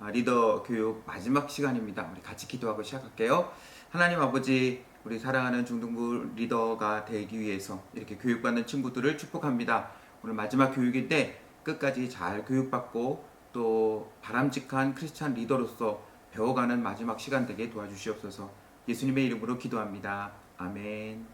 리더 교육 마지막 시간입니다. 우리 같이 기도하고 시작할게요. 하나님 아버지, 우리 사랑하는 중등부 리더가 되기 위해서 이렇게 교육받는 친구들을 축복합니다. 오늘 마지막 교육인데 끝까지 잘 교육받고 또 바람직한 크리스찬 리더로서 배워가는 마지막 시간 되게 도와주시옵소서. 예수님의 이름으로 기도합니다. 아멘.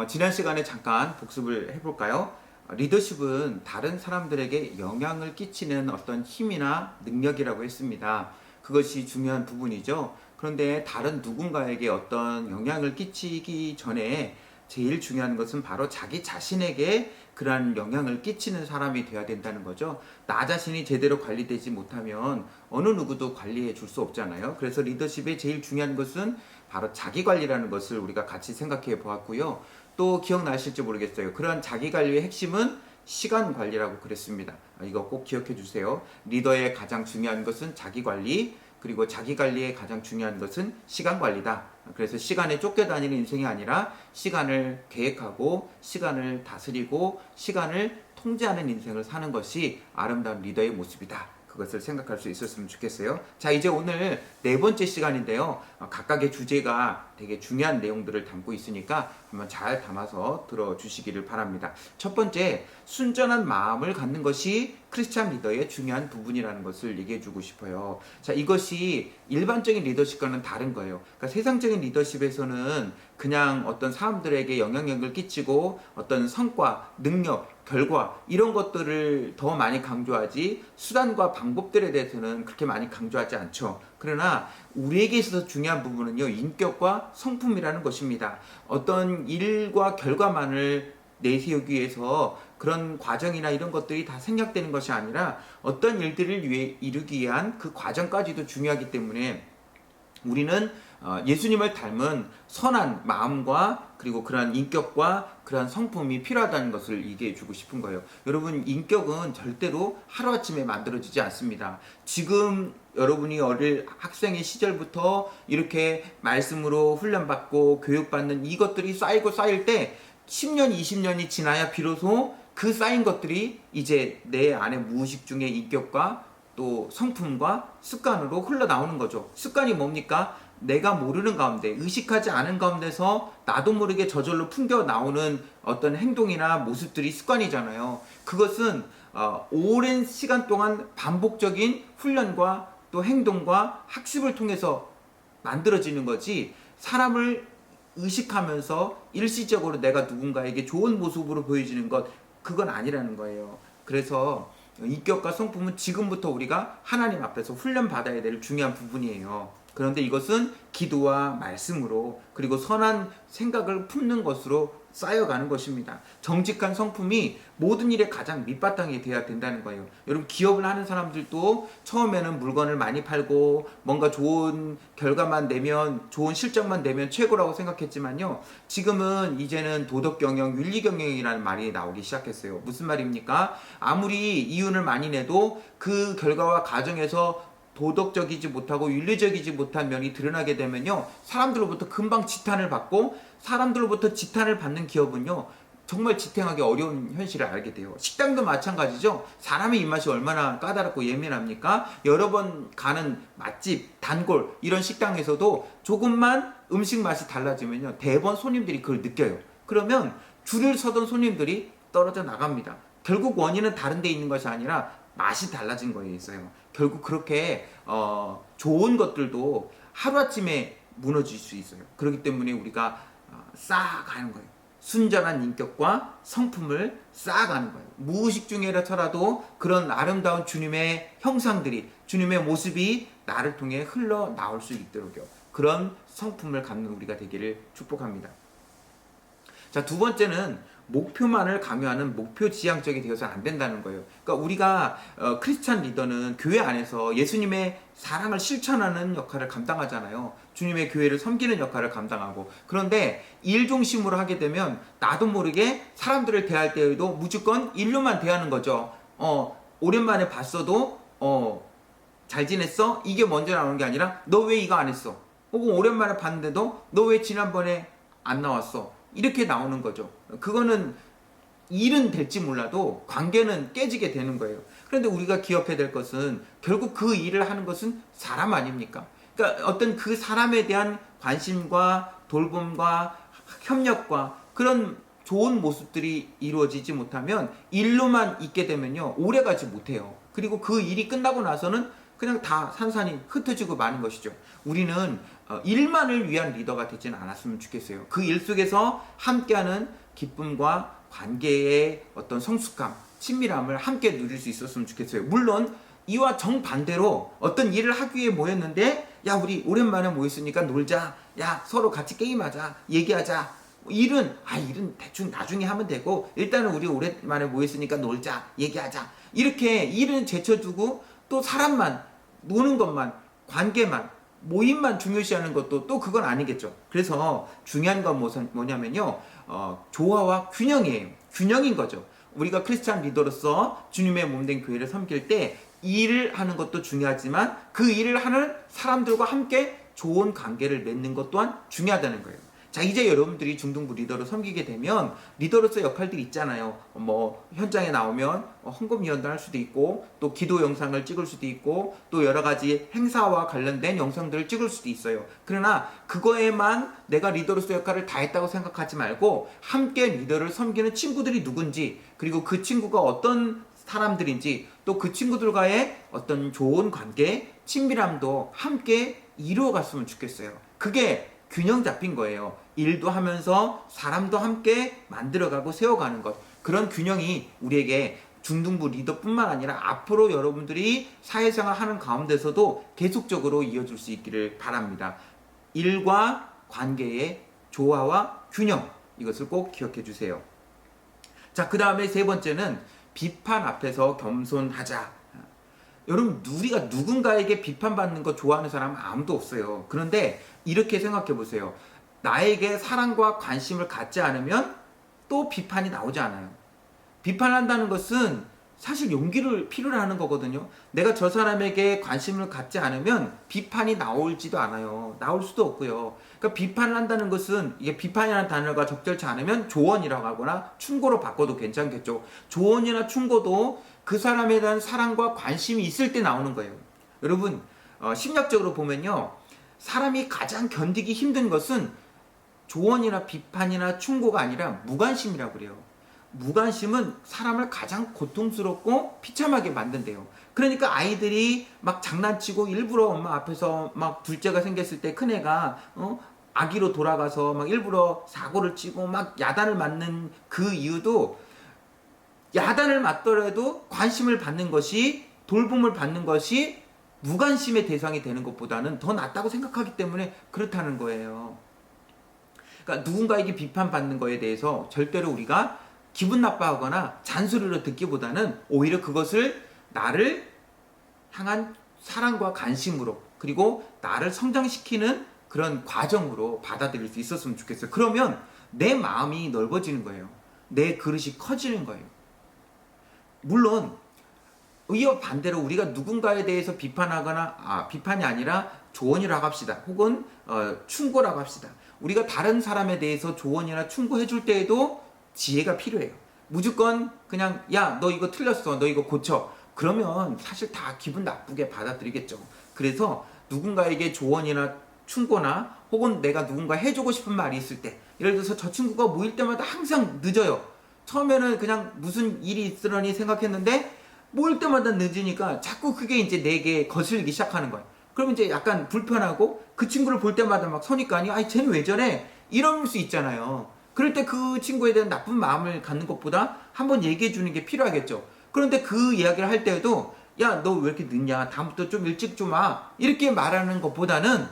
지난 시간에 잠깐 복습을 해볼까요? 리더십은 다른 사람들에게 영향을 끼치는 어떤 힘이나 능력이라고 했습니다. 그것이 중요한 부분이죠. 그런데 다른 누군가에게 어떤 영향을 끼치기 전에 제일 중요한 것은 바로 자기 자신에게 그러한 영향을 끼치는 사람이 되어야 된다는 거죠. 나 자신이 제대로 관리되지 못하면 어느 누구도 관리해 줄 수 없잖아요. 그래서 리더십의 제일 중요한 것은 바로 자기 관리라는 것을 우리가 같이 생각해 보았고요. 또 기억나실지 모르겠어요. 그러한 자기 관리의 핵심은 시간 관리라고 그랬습니다. 이거 꼭 기억해 주세요. 리더의 가장 중요한 것은 자기 관리, 그리고 자기 관리의 가장 중요한 것은 시간 관리다. 그래서 시간에 쫓겨다니는 인생이 아니라 시간을 계획하고 시간을 다스리고 시간을 통제하는 인생을 사는 것이 아름다운 리더의 모습이다. 그것을 생각할 수 있었으면 좋겠어요. 자, 이제 오늘 네 번째 시간인데요. 각각의 주제가 되게 중요한 내용들을 담고 있으니까 한번 잘 담아서 들어주시기를 바랍니다. 첫 번째, 순전한 마음을 갖는 것이 크리스찬 리더의 중요한 부분이라는 것을 얘기해 주고 싶어요. 자, 이것이 일반적인 리더십과는 다른 거예요. 그러니까 세상적인 리더십에서는 그냥 어떤 사람들에게 영향력을 끼치고 어떤 성과, 능력, 결과 이런 것들을 더 많이 강조하지 수단과 방법들에 대해서는 그렇게 많이 강조하지 않죠. 그러나 우리에게 있어서 중요한 부분은요, 인격과 성품이라는 것입니다. 어떤 일과 결과만을 내세우기 위해서 그런 과정이나 이런 것들이 다 생략되는 것이 아니라 어떤 일들을 위해 이루기 위한 그 과정까지도 중요하기 때문에 우리는 예수님을 닮은 선한 마음과 그리고 그러한 인격과 그러한 성품이 필요하다는 것을 얘기해 주고 싶은 거예요. 여러분, 인격은 절대로 하루아침에 만들어지지 않습니다. 지금 여러분이 어릴 학생의 시절부터 이렇게 말씀으로 훈련받고 교육받는 이것들이 쌓이고 쌓일 때 10년, 20년이 지나야 비로소 그 쌓인 것들이 이제 내 안에 무의식 중에 인격과 또 성품과 습관으로 흘러나오는 거죠. 습관이 뭡니까? 내가 모르는 가운데, 의식하지 않은 가운데서 나도 모르게 저절로 풍겨 나오는 어떤 행동이나 모습들이 습관이잖아요. 그것은 오랜 시간 동안 반복적인 훈련과 또 행동과 학습을 통해서 만들어지는 거지, 사람을 의식하면서 일시적으로 내가 누군가에게 좋은 모습으로 보여지는 것, 그건 아니라는 거예요. 그래서 인격과 성품은 지금부터 우리가 하나님 앞에서 훈련받아야 될 중요한 부분이에요. 그런데 이것은 기도와 말씀으로 그리고 선한 생각을 품는 것으로 쌓여가는 것입니다. 정직한 성품이 모든 일에 가장 밑바탕이 되어야 된다는 거예요. 여러분, 기업을 하는 사람들도 처음에는 물건을 많이 팔고 뭔가 좋은 결과만 내면, 좋은 실적만 내면 최고라고 생각했지만요, 지금은 이제는 도덕경영, 윤리경영이라는 말이 나오기 시작했어요. 무슨 말입니까? 아무리 이윤을 많이 내도 그 결과와 과정에서 도덕적이지 못하고 윤리적이지 못한 면이 드러나게 되면요, 사람들로부터 금방 지탄을 받고, 사람들로부터 지탄을 받는 기업은요, 정말 지탱하기 어려운 현실을 알게 돼요. 식당도 마찬가지죠. 사람의 입맛이 얼마나 까다롭고 예민합니까? 여러 번 가는 맛집, 단골 이런 식당에서도 조금만 음식 맛이 달라지면요, 대번 손님들이 그걸 느껴요. 그러면 줄을 서던 손님들이 떨어져 나갑니다. 결국 원인은 다른 데 있는 것이 아니라 맛이 달라진 거에 있어요. 결국 그렇게 좋은 것들도 하루아침에 무너질 수 있어요. 그렇기 때문에 우리가 쌓아가는 거예요. 순전한 인격과 성품을 쌓아가는 거예요. 무의식 중에라도 그런 아름다운 주님의 형상들이, 주님의 모습이 나를 통해 흘러나올 수 있도록요, 그런 성품을 갖는 우리가 되기를 축복합니다. 자, 두 번째는 목표만을 강요하는 목표 지향적이 되어서는 안 된다는 거예요. 그러니까 우리가 크리스찬 리더는 교회 안에서 예수님의 사랑을 실천하는 역할을 감당하잖아요. 주님의 교회를 섬기는 역할을 감당하고. 그런데 일 중심으로 하게 되면 나도 모르게 사람들을 대할 때에도 무조건 일로만 대하는 거죠. 오랜만에 봤어도 잘 지냈어? 이게 먼저 나오는 게 아니라 너 왜 이거 안 했어? 혹은 오랜만에 봤는데도 너 왜 지난번에 안 나왔어? 이렇게 나오는 거죠. 그거는 일은 될지 몰라도 관계는 깨지게 되는 거예요. 그런데 우리가 기억해야 될 것은 결국 그 일을 하는 것은 사람 아닙니까? 그러니까 어떤 그 사람에 대한 관심과 돌봄과 협력과 그런 좋은 모습들이 이루어지지 못하면 일로만 있게 되면요 오래 가지 못해요. 그리고 그 일이 끝나고 나서는 그냥 다 산산이 흩어지고 마는 것이죠. 우리는 일만을 위한 리더가 되지는 않았으면 좋겠어요. 그 일 속에서 함께하는 기쁨과 관계의 어떤 성숙감, 친밀함을 함께 누릴 수 있었으면 좋겠어요. 물론 이와 정반대로 어떤 일을 하기 위해 모였는데 야 우리 오랜만에 모였으니까 놀자, 야 서로 같이 게임하자, 얘기하자. 일은 대충 나중에 하면 되고 일단은 우리 오랜만에 모였으니까 놀자, 얘기하자. 이렇게 일은 제쳐두고 또 사람만, 노는 것만, 관계만, 모임만 중요시하는 것도 또 그건 아니겠죠. 그래서 중요한 건 뭐냐면요 조화와 균형이에요. 균형인 거죠. 우리가 크리스찬 리더로서 주님의 몸된 교회를 섬길 때 일을 하는 것도 중요하지만 그 일을 하는 사람들과 함께 좋은 관계를 맺는 것 또한 중요하다는 거예요. 자, 이제 여러분들이 중등부 리더로 섬기게 되면 리더로서 역할들이 있잖아요. 뭐 현장에 나오면 헌금위원도 할 수도 있고 또 기도 영상을 찍을 수도 있고 또 여러 가지 행사와 관련된 영상들을 찍을 수도 있어요. 그러나 그거에만 내가 리더로서 역할을 다 했다고 생각하지 말고 함께 리더를 섬기는 친구들이 누군지 그리고 그 친구가 어떤 사람들인지 또 그 친구들과의 어떤 좋은 관계, 친밀함도 함께 이루어갔으면 좋겠어요. 그게 균형 잡힌 거예요. 일도 하면서 사람도 함께 만들어가고 세워가는 것. 그런 균형이 우리에게 중등부 리더뿐만 아니라 앞으로 여러분들이 사회생활 하는 가운데서도 계속적으로 이어질 수 있기를 바랍니다. 일과 관계의 조화와 균형. 이것을 꼭 기억해 주세요. 자, 그 다음에 세 번째는 비판 앞에서 겸손하자. 여러분 우리가 누군가에게 비판받는 거 좋아하는 사람은 아무도 없어요. 그런데 이렇게 생각해 보세요. 나에게 사랑과 관심을 갖지 않으면 또 비판이 나오지 않아요. 비판한다는 것은 사실 용기를 필요로 하는 거거든요. 내가 저 사람에게 관심을 갖지 않으면 비판이 나올지도 않아요. 나올 수도 없고요. 그러니까 비판을 한다는 것은 이게 비판이라는 단어가 적절치 않으면 조언이라고 하거나 충고로 바꿔도 괜찮겠죠. 조언이나 충고도 그 사람에 대한 사랑과 관심이 있을 때 나오는 거예요. 여러분 심리학적으로 보면요 사람이 가장 견디기 힘든 것은 조언이나 비판이나 충고가 아니라 무관심이라고 그래요. 무관심은 사람을 가장 고통스럽고 비참하게 만든대요. 그러니까 아이들이 막 장난치고 일부러 엄마 앞에서 막 둘째가 생겼을 때 큰애가 아기로 돌아가서 막 일부러 사고를 치고 막 야단을 맞는 그 이유도 야단을 맞더라도 관심을 받는 것이 돌봄을 받는 것이 무관심의 대상이 되는 것보다는 더 낫다고 생각하기 때문에 그렇다는 거예요. 그러니까 누군가에게 비판받는 거에 대해서 절대로 우리가 기분 나빠하거나 잔소리로 듣기보다는 오히려 그것을 나를 향한 사랑과 관심으로 그리고 나를 성장시키는 그런 과정으로 받아들일 수 있었으면 좋겠어요. 그러면 내 마음이 넓어지는 거예요. 내 그릇이 커지는 거예요. 물론 이와 반대로 우리가 누군가에 대해서 비판하거나 비판이 아니라 조언이라고 합시다. 혹은 충고라고 합시다. 우리가 다른 사람에 대해서 조언이나 충고해 줄 때에도 지혜가 필요해요. 무조건 그냥 야 너 이거 틀렸어, 너 이거 고쳐, 그러면 사실 다 기분 나쁘게 받아들이겠죠. 그래서 누군가에게 조언이나 충고나 혹은 내가 누군가 해주고 싶은 말이 있을 때, 예를 들어서 저 친구가 모일 때마다 항상 늦어요. 처음에는 그냥 무슨 일이 있으려니 생각했는데 모일 때마다 늦으니까 자꾸 그게 이제 내게 거슬리기 시작하는 거예요. 그럼 이제 약간 불편하고 그 친구를 볼 때마다 막 선입관이 아니 쟤는 왜 저래? 이럴 수 있잖아요. 그럴 때 그 친구에 대한 나쁜 마음을 갖는 것보다 한번 얘기해 주는 게 필요하겠죠. 그런데 그 이야기를 할 때에도 야 너 왜 이렇게 늦냐? 다음부터 좀 일찍 좀 와. 이렇게 말하는 것보다는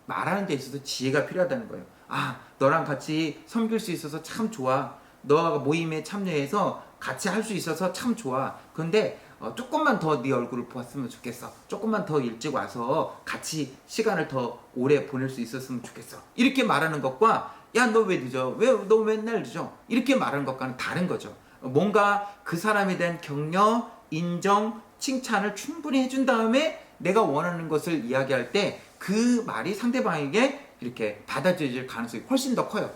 말하는 데 있어서 지혜가 필요하다는 거예요. 아 너랑 같이 섬길 수 있어서 참 좋아. 너가 모임에 참여해서 같이 할 수 있어서 참 좋아. 그런데 조금만 더 네 얼굴을 보았으면 좋겠어. 조금만 더 일찍 와서 같이 시간을 더 오래 보낼 수 있었으면 좋겠어. 이렇게 말하는 것과 야 너 왜 늦어? 왜 너 맨날 늦어? 이렇게 말하는 것과는 다른 거죠. 뭔가 그 사람에 대한 격려, 인정, 칭찬을 충분히 해준 다음에 내가 원하는 것을 이야기할 때 그 말이 상대방에게 이렇게 받아들여질 가능성이 훨씬 더 커요.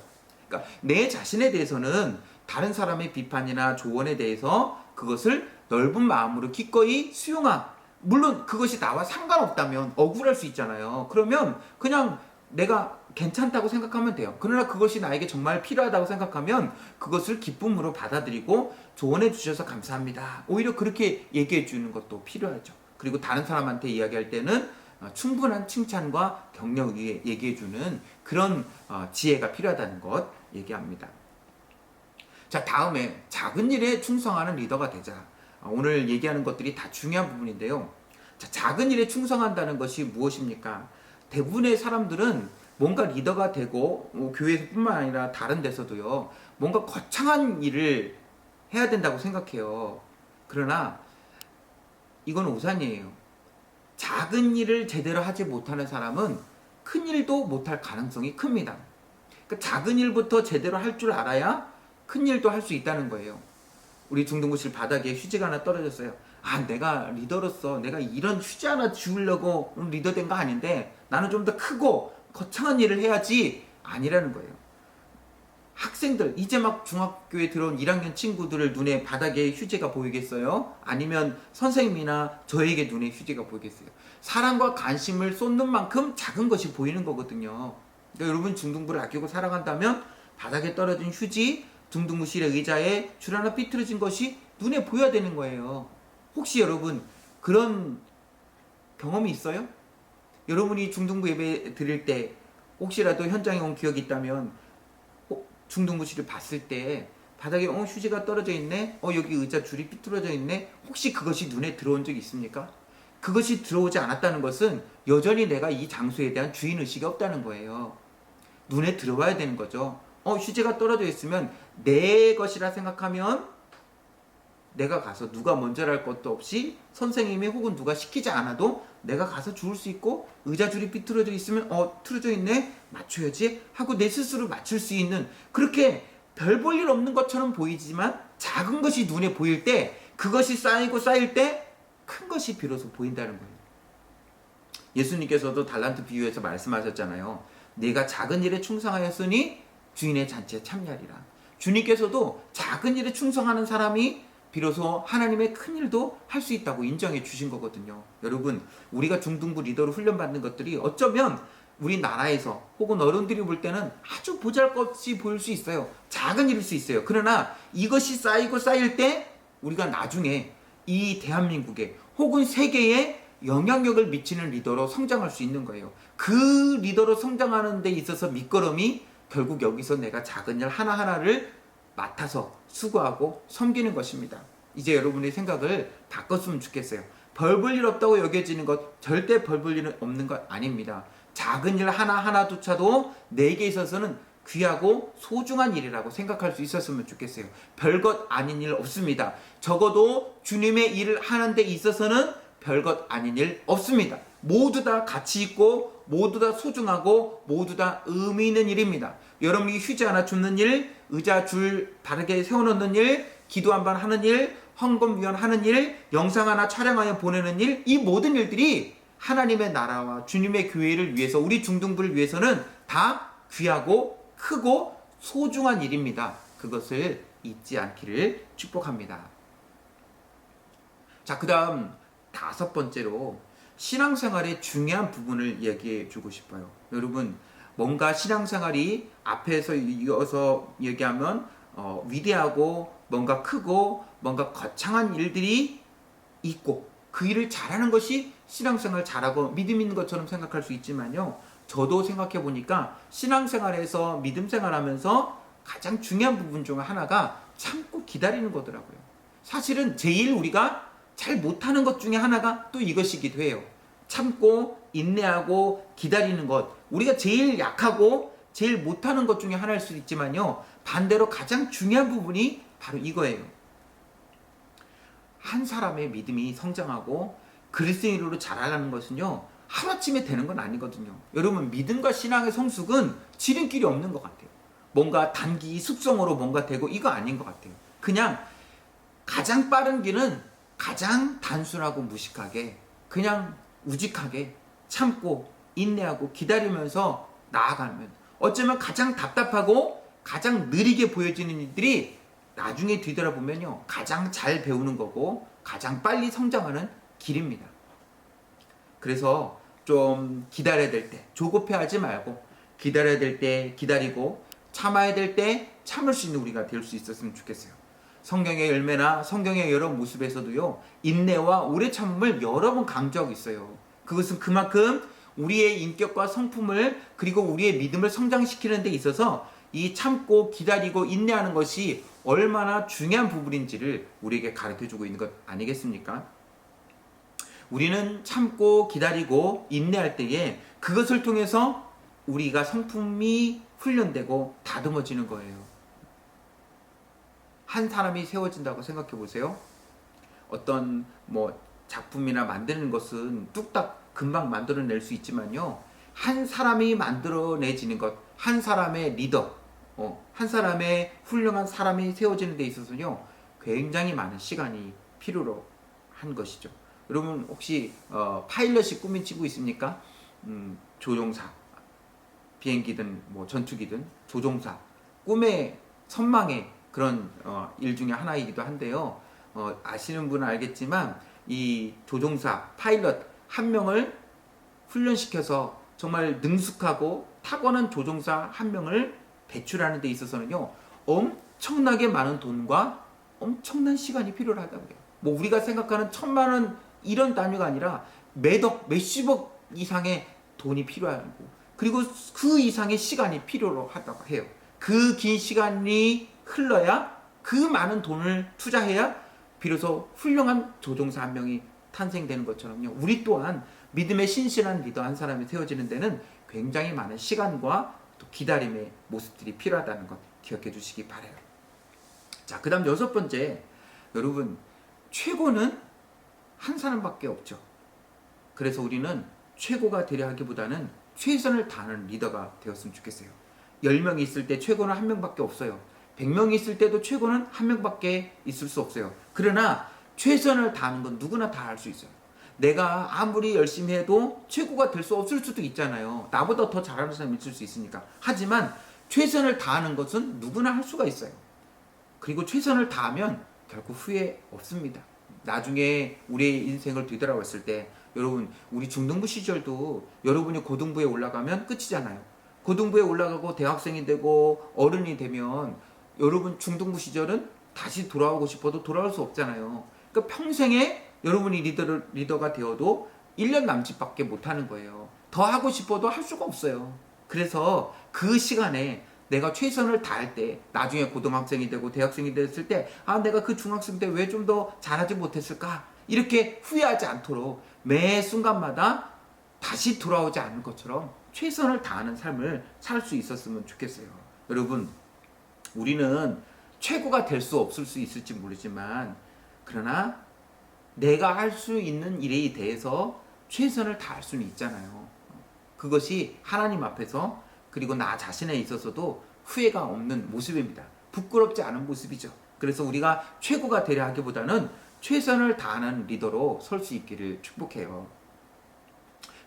그러니까 내 자신에 대해서는 다른 사람의 비판이나 조언에 대해서 그것을 넓은 마음으로 기꺼이 수용함. 물론 그것이 나와 상관없다면 억울할 수 있잖아요. 그러면 그냥 내가 괜찮다고 생각하면 돼요. 그러나 그것이 나에게 정말 필요하다고 생각하면 그것을 기쁨으로 받아들이고 조언해 주셔서 감사합니다. 오히려 그렇게 얘기해 주는 것도 필요하죠. 그리고 다른 사람한테 이야기할 때는 충분한 칭찬과 격려 위에 얘기해 주는 그런 지혜가 필요하다는 것 얘기합니다. 자, 다음에 작은 일에 충성하는 리더가 되자. 오늘 얘기하는 것들이 다 중요한 부분인데요. 자, 작은 일에 충성한다는 것이 무엇입니까? 대부분의 사람들은 뭔가 리더가 되고 교회뿐만 아니라 다른 데서도요. 뭔가 거창한 일을 해야 된다고 생각해요. 그러나 이건 오산이에요. 작은 일을 제대로 하지 못하는 사람은 큰 일도 못할 가능성이 큽니다. 그러니까 작은 일부터 제대로 할 줄 알아야 큰 일도 할 수 있다는 거예요. 우리 중등부실 바닥에 휴지가 하나 떨어졌어요. 내가 리더로서 내가 이런 휴지 하나 주우려고 리더 된 거 아닌데 나는 좀 더 크고 거창한 일을 해야지, 아니라는 거예요. 학생들, 이제 막 중학교에 들어온 1학년 친구들을 눈에 바닥에 휴지가 보이겠어요? 아니면 선생님이나 저에게 눈에 휴지가 보이겠어요? 사랑과 관심을 쏟는 만큼 작은 것이 보이는 거거든요. 그러니까 여러분 중등부를 아끼고 사랑한다면 바닥에 떨어진 휴지, 중등부실의 의자에 줄 하나 삐뚤어진 것이 눈에 보여야 되는 거예요. 혹시 여러분 그런 경험이 있어요? 여러분이 중등부 예배 드릴 때 혹시라도 현장에 온 기억이 있다면 중등부실을 봤을 때 바닥에 휴지가 떨어져 있네, 여기 의자 줄이 삐뚤어져 있네, 혹시 그것이 눈에 들어온 적이 있습니까? 그것이 들어오지 않았다는 것은 여전히 내가 이 장소에 대한 주인의식이 없다는 거예요. 눈에 들어와야 되는 거죠. 휴지가 떨어져 있으면 내 것이라 생각하면 내가 가서 누가 먼저랄 것도 없이 선생님이 혹은 누가 시키지 않아도 내가 가서 주울 수 있고, 의자 줄이 삐뚤어져 있으면 틀어져 있네, 맞춰야지 하고 내 스스로 맞출 수 있는, 그렇게 별 볼 일 없는 것처럼 보이지만 작은 것이 눈에 보일 때, 그것이 쌓이고 쌓일 때 큰 것이 비로소 보인다는 거예요. 예수님께서도 달란트 비유에서 말씀하셨잖아요. 내가 작은 일에 충성하였으니 주인의 잔치에 참여하리라. 주님께서도 작은 일에 충성하는 사람이 비로소 하나님의 큰 일도 할 수 있다고 인정해 주신 거거든요. 여러분, 우리가 중등부 리더로 훈련받는 것들이 어쩌면 우리나라에서 혹은 어른들이 볼 때는 아주 보잘것없이 보일 수 있어요. 작은 일일 수 있어요. 그러나 이것이 쌓이고 쌓일 때 우리가 나중에 이 대한민국에 혹은 세계에 영향력을 미치는 리더로 성장할 수 있는 거예요. 그 리더로 성장하는 데 있어서 밑거름이 결국 여기서 내가 작은 일 하나하나를 맡아서 수고하고 섬기는 것입니다. 이제 여러분의 생각을 바꿨으면 좋겠어요. 벌 볼 일 없다고 여겨지는 것, 절대 벌 볼 일은 없는 것 아닙니다. 작은 일 하나하나조차도 내게 있어서는 귀하고 소중한 일이라고 생각할 수 있었으면 좋겠어요. 별것 아닌 일 없습니다. 적어도 주님의 일을 하는 데 있어서는 별것 아닌 일 없습니다. 모두 다 가치 있고 모두 다 소중하고 모두 다 의미 있는 일입니다. 여러분이 휴지 하나 줍는 일, 의자 줄 바르게 세워놓는 일, 기도 한 번 하는 일, 헌금위원 하는 일, 영상 하나 촬영하여 보내는 일, 이 모든 일들이 하나님의 나라와 주님의 교회를 위해서, 우리 중등부를 위해서는 다 귀하고 크고 소중한 일입니다. 그것을 잊지 않기를 축복합니다. 자, 그 다음 5번째로 신앙생활의 중요한 부분을 얘기해 주고 싶어요. 여러분, 뭔가 신앙생활이 앞에서 이어서 얘기하면 위대하고 뭔가 크고 뭔가 거창한 일들이 있고 그 일을 잘하는 것이 신앙생활 잘하고 믿음 있는 것처럼 생각할 수 있지만요, 저도 생각해 보니까 신앙생활에서 믿음 생활하면서 가장 중요한 부분 중 하나가 참고 기다리는 거더라고요. 사실은 제일 우리가 잘 못하는 것 중에 하나가 또 이것이기도 해요. 참고 인내하고 기다리는 것, 우리가 제일 약하고 제일 못하는 것 중에 하나일 수도 있지만요, 반대로 가장 중요한 부분이 바로 이거예요. 한 사람의 믿음이 성장하고 그리스도인으로 자라가는 것은요, 하루아침에 되는 건 아니거든요. 여러분, 믿음과 신앙의 성숙은 지름길이 없는 것 같아요. 뭔가 단기 숙성으로 뭔가 되고 이거 아닌 것 같아요. 그냥 가장 빠른 길은 가장 단순하고 무식하게 그냥 우직하게 참고 인내하고 기다리면서 나아가면, 어쩌면 가장 답답하고 가장 느리게 보여지는 일들이 나중에 뒤돌아보면요, 가장 잘 배우는 거고 가장 빨리 성장하는 길입니다. 그래서 좀 기다려야 될 때 조급해하지 말고, 기다려야 될 때 기다리고, 참아야 될 때 참을 수 있는 우리가 될 수 있었으면 좋겠어요. 성경의 열매나 성경의 여러 모습에서도요, 인내와 오래 참음을 여러 번 강조하고 있어요. 그것은 그만큼 우리의 인격과 성품을, 그리고 우리의 믿음을 성장시키는 데 있어서 이 참고 기다리고 인내하는 것이 얼마나 중요한 부분인지를 우리에게 가르쳐주고 있는 것 아니겠습니까? 우리는 참고 기다리고 인내할 때에 그것을 통해서 우리가 성품이 훈련되고 다듬어지는 거예요. 한 사람이 세워진다고 생각해 보세요. 어떤 작품이나 만드는 것은 뚝딱 금방 만들어낼 수 있지만요, 한 사람이 만들어내지는 것, 한 사람의 리더, 한 사람의 훌륭한 사람이 세워지는 데 있어서요, 굉장히 많은 시간이 필요로 한 것이죠. 여러분 혹시 파일럿이 꿈이치고 있습니까? 조종사, 비행기든 전투기든 조종사, 꿈의 선망의 그런 일 중에 하나이기도 한데요. 아시는 분은 알겠지만 이 조종사, 파일럿 한 명을 훈련시켜서 정말 능숙하고 탁월한 조종사 한 명을 배출하는 데 있어서는요, 엄청나게 많은 돈과 엄청난 시간이 필요하다고 해요. 우리가 생각하는 1,000만 원 이런 단위가 아니라 몇억, 몇십억 이상의 돈이 필요하고, 그리고 그 이상의 시간이 필요로 하다고 해요. 그 긴 시간이 흘러야, 그 많은 돈을 투자해야 비로소 훌륭한 조종사 한 명이 탄생되는 것처럼요, 우리 또한 믿음의 신실한 리더 한 사람이 세워지는 데는 굉장히 많은 시간과 또 기다림의 모습들이 필요하다는 것 기억해 주시기 바라요. 자, 그 다음 6번째, 여러분, 최고는 한 사람밖에 없죠. 그래서 우리는 최고가 되려 하기보다는 최선을 다하는 리더가 되었으면 좋겠어요. 10명이 있을 때 최고는 1명밖에 없어요. 100명이 있을 때도 최고는 1명밖에 있을 수 없어요. 그러나 최선을 다하는 건 누구나 다 할 수 있어요. 내가 아무리 열심히 해도 최고가 될 수 없을 수도 있잖아요. 나보다 더 잘하는 사람이 있을 수 있으니까. 하지만 최선을 다하는 것은 누구나 할 수가 있어요. 그리고 최선을 다하면 결코 후회 없습니다. 나중에 우리의 인생을 뒤돌아봤을 때, 여러분, 우리 중등부 시절도 여러분이 고등부에 올라가면 끝이잖아요. 고등부에 올라가고 대학생이 되고 어른이 되면 여러분 중등부 시절은 다시 돌아오고 싶어도 돌아올 수 없잖아요. 그러니까 평생에 여러분이 리더가 되어도 1년 남짓밖에 못하는 거예요. 더 하고 싶어도 할 수가 없어요. 그래서 그 시간에 내가 최선을 다할 때, 나중에 고등학생이 되고 대학생이 됐을 때, 내가 그 중학생 때 왜 좀 더 잘하지 못했을까? 이렇게 후회하지 않도록 매 순간마다 다시 돌아오지 않을 것처럼 최선을 다하는 삶을 살 수 있었으면 좋겠어요. 여러분, 우리는 최고가 될 수 없을 수 있을지 모르지만, 그러나 내가 할 수 있는 일에 대해서 최선을 다할 수는 있잖아요. 그것이 하나님 앞에서, 그리고 나 자신에 있어서도 후회가 없는 모습입니다. 부끄럽지 않은 모습이죠. 그래서 우리가 최고가 되려 하기보다는 최선을 다하는 리더로 설 수 있기를 축복해요.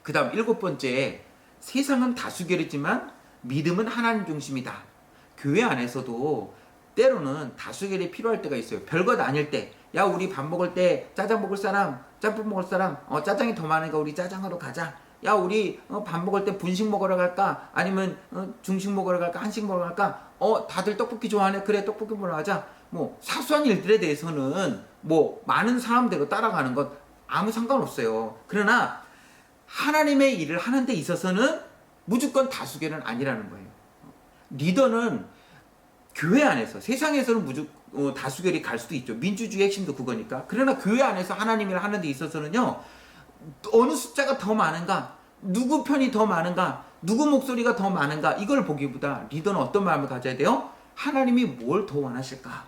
그 다음 7번째, 세상은 다수결이지만 믿음은 하나님 중심이다. 교회 안에서도 때로는 다수결이 필요할 때가 있어요. 별것 아닐 때, 야, 우리 밥 먹을 때 짜장 먹을 사람, 짬뽕 먹을 사람, 짜장이 더 많으니까 우리 짜장으로 가자. 야, 우리 밥 먹을 때 분식 먹으러 갈까? 아니면 중식 먹으러 갈까? 한식 먹으러 갈까? 다들 떡볶이 좋아하네. 그래, 떡볶이 먹으러 가자. 사소한 일들에 대해서는 많은 사람대로 따라가는 것 아무 상관없어요. 그러나 하나님의 일을 하는 데 있어서는 무조건 다수결은 아니라는 거예요. 리더는 교회 안에서, 세상에서는 무조건 다수결이 갈 수도 있죠. 민주주의 핵심도 그거니까. 그러나 교회 안에서 하나님 일을 하는 데 있어서는요, 어느 숫자가 더 많은가, 누구 편이 더 많은가, 누구 목소리가 더 많은가, 이걸 보기보다 리더는 어떤 마음을 가져야 돼요? 하나님이 뭘 더 원하실까?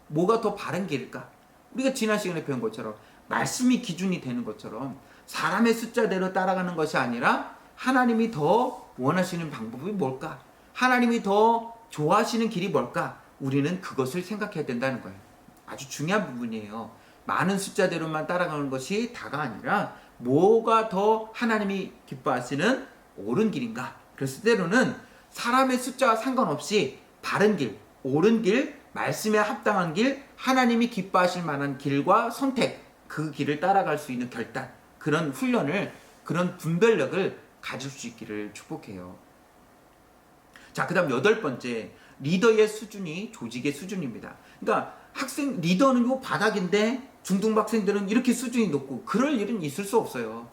뭐가 더 바른 길일까? 우리가 지난 시간에 배운 것처럼 말씀이 기준이 되는 것처럼 사람의 숫자대로 따라가는 것이 아니라 하나님이 더 원하시는 방법이 뭘까? 하나님이 더 좋아하시는 길이 뭘까? 우리는 그것을 생각해야 된다는 거예요. 아주 중요한 부분이에요. 많은 숫자대로만 따라가는 것이 다가 아니라 뭐가 더 하나님이 기뻐하시는 옳은 길인가? 그래서 때로는 사람의 숫자와 상관없이 바른 길, 옳은 길, 말씀에 합당한 길, 하나님이 기뻐하실 만한 길과 선택, 그 길을 따라갈 수 있는 결단, 그런 훈련을, 그런 분별력을 가질 수 있기를 축복해요. 자, 그 다음 8번째, 리더의 수준이 조직의 수준입니다. 그러니까 학생, 리더는 요 바닥인데 중등학생들은 이렇게 수준이 높고 그럴 일은 있을 수 없어요.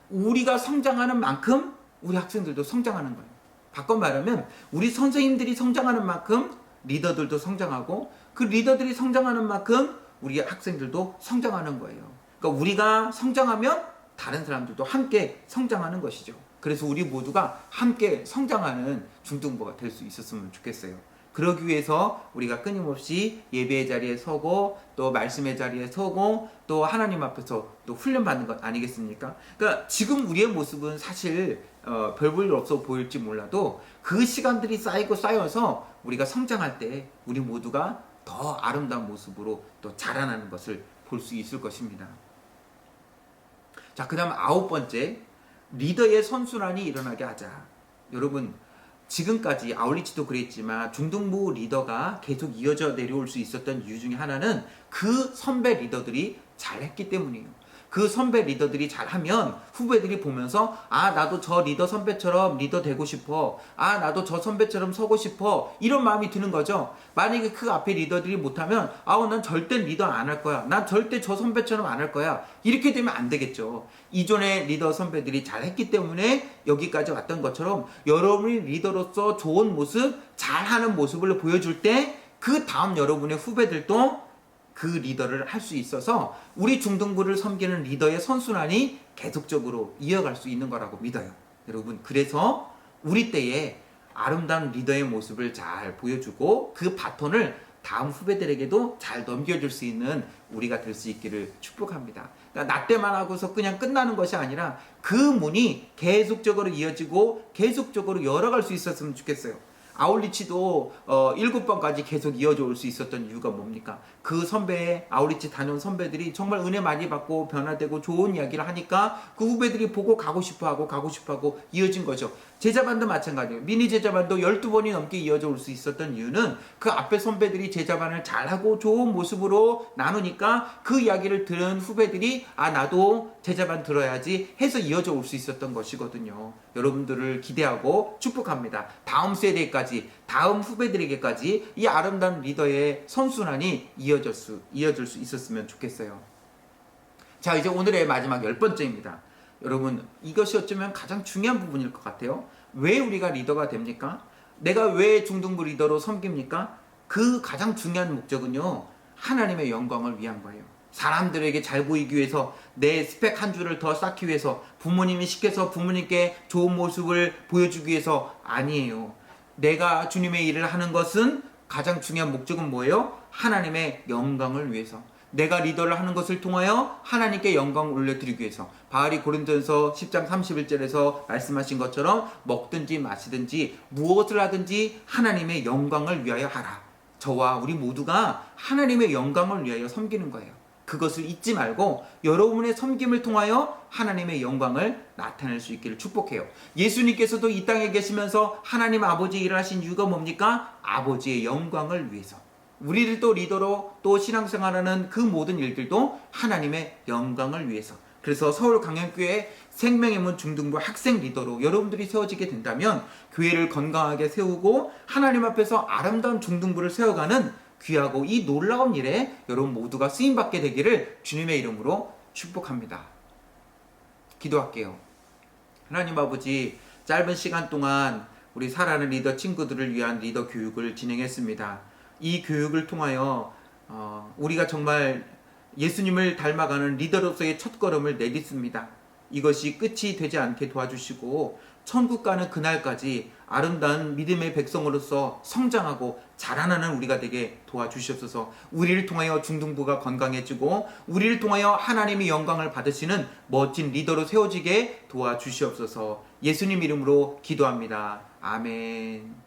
우리가 성장하는 만큼 우리 학생들도 성장하는 거예요. 바꿔 말하면 우리 선생님들이 성장하는 만큼 리더들도 성장하고 그 리더들이 성장하는 만큼 우리 학생들도 성장하는 거예요. 그러니까 우리가 성장하면 다른 사람들도 함께 성장하는 것이죠. 그래서 우리 모두가 함께 성장하는 중등부가 될 수 있었으면 좋겠어요. 그러기 위해서 우리가 끊임없이 예배의 자리에 서고 또 말씀의 자리에 서고 또 하나님 앞에서 또 훈련받는 것 아니겠습니까? 그러니까 지금 우리의 모습은 사실 별 볼 일 없어 보일지 몰라도 그 시간들이 쌓여서 우리가 성장할 때 우리 모두가 더 아름다운 모습으로 또 자라나는 것을 볼 수 있을 것입니다. 자, 그 다음 9번째, 리더의 선순환이 일어나게 하자. 여러분, 지금까지 아울리치도 그랬지만 중등부 리더가 계속 이어져 내려올 수 있었던 이유 중에 하나는 그 선배 리더들이 잘했기 때문이에요. 그 선배 리더들이 잘하면 후배들이 보면서 아, 나도 저 리더 선배처럼 리더 되고 싶어. 아, 나도 저 선배처럼 서고 싶어. 이런 마음이 드는 거죠. 만약에 그 앞에 리더들이 못하면 아우, 난 절대 리더 안 할 거야. 난 절대 저 선배처럼 안 할 거야. 이렇게 되면 안 되겠죠. 이전에 리더 선배들이 잘했기 때문에 여기까지 왔던 것처럼 여러분이 리더로서 좋은 모습, 잘하는 모습을 보여줄 때 그 다음 여러분의 후배들도 그 리더를 할 수 있어서 우리 중등부를 섬기는 리더의 선순환이 계속적으로 이어갈 수 있는 거라고 믿어요. 여러분, 그래서 우리 때에 아름다운 리더의 모습을 잘 보여주고 그 바톤을 다음 후배들에게도 잘 넘겨줄 수 있는 우리가 될 수 있기를 축복합니다. 그러니까 나 때만 하고서 그냥 끝나는 것이 아니라 그 문이 계속적으로 이어지고 계속적으로 열어갈 수 있었으면 좋겠어요. 아울리치도 7번까지 계속 이어져 올 수 있었던 이유가 뭡니까? 그 선배, 아울리치 다녀온 선배들이 정말 은혜 많이 받고 변화되고 좋은 이야기를 하니까 그 후배들이 보고 가고 싶어하고 이어진 거죠. 제자반도 마찬가지예요. 미니 제자반도 12번이 넘게 이어져 올 수 있었던 이유는 그 앞에 선배들이 제자반을 잘하고 좋은 모습으로 나누니까 그 이야기를 들은 후배들이 아, 나도 제자반 들어야지 해서 이어져 올 수 있었던 것이거든요. 여러분들을 기대하고 축복합니다. 다음 세대까지, 다음 후배들에게까지 이 아름다운 리더의 선순환이 이어질 수 있었으면 좋겠어요. 자, 이제 오늘의 마지막 10번째입니다. 여러분, 이것이 어쩌면 가장 중요한 부분일 것 같아요. 왜 우리가 리더가 됩니까? 내가 왜 중등부 리더로 섬깁니까? 그 가장 중요한 목적은요, 하나님의 영광을 위한 거예요. 사람들에게 잘 보이기 위해서, 내 스펙 한 줄을 더 쌓기 위해서, 부모님이 시켜서 부모님께 좋은 모습을 보여주기 위해서 아니에요. 내가 주님의 일을 하는 것은 가장 중요한 목적은 뭐예요? 하나님의 영광을 위해서. 내가 리더를 하는 것을 통하여 하나님께 영광을 올려드리기 위해서. 바울이 고린도전서 10장 31절에서 말씀하신 것처럼 먹든지 마시든지 무엇을 하든지 하나님의 영광을 위하여 하라. 저와 우리 모두가 하나님의 영광을 위하여 섬기는 거예요. 그것을 잊지 말고 여러분의 섬김을 통하여 하나님의 영광을 나타낼 수 있기를 축복해요. 예수님께서도 이 땅에 계시면서 하나님 아버지 일을 하신 이유가 뭡니까? 아버지의 영광을 위해서. 우리들도 리더로 또 신앙생활하는 그 모든 일들도 하나님의 영광을 위해서. 그래서 서울 강현교회 생명의 문 중등부 학생 리더로 여러분들이 세워지게 된다면 교회를 건강하게 세우고 하나님 앞에서 아름다운 중등부를 세워가는 귀하고 이 놀라운 일에 여러분 모두가 쓰임받게 되기를 주님의 이름으로 축복합니다. 기도할게요. 하나님 아버지, 짧은 시간 동안 우리 사랑하는 리더 친구들을 위한 리더 교육을 진행했습니다. 이 교육을 통하여 우리가 정말 예수님을 닮아가는 리더로서의 첫걸음을 내딛습니다. 이것이 끝이 되지 않게 도와주시고 천국 가는 그날까지 아름다운 믿음의 백성으로서 성장하고 자라나는 우리가 되게 도와주시옵소서. 우리를 통하여 중등부가 건강해지고 우리를 통하여 하나님의 영광을 받으시는 멋진 리더로 세워지게 도와주시옵소서. 예수님 이름으로 기도합니다. 아멘.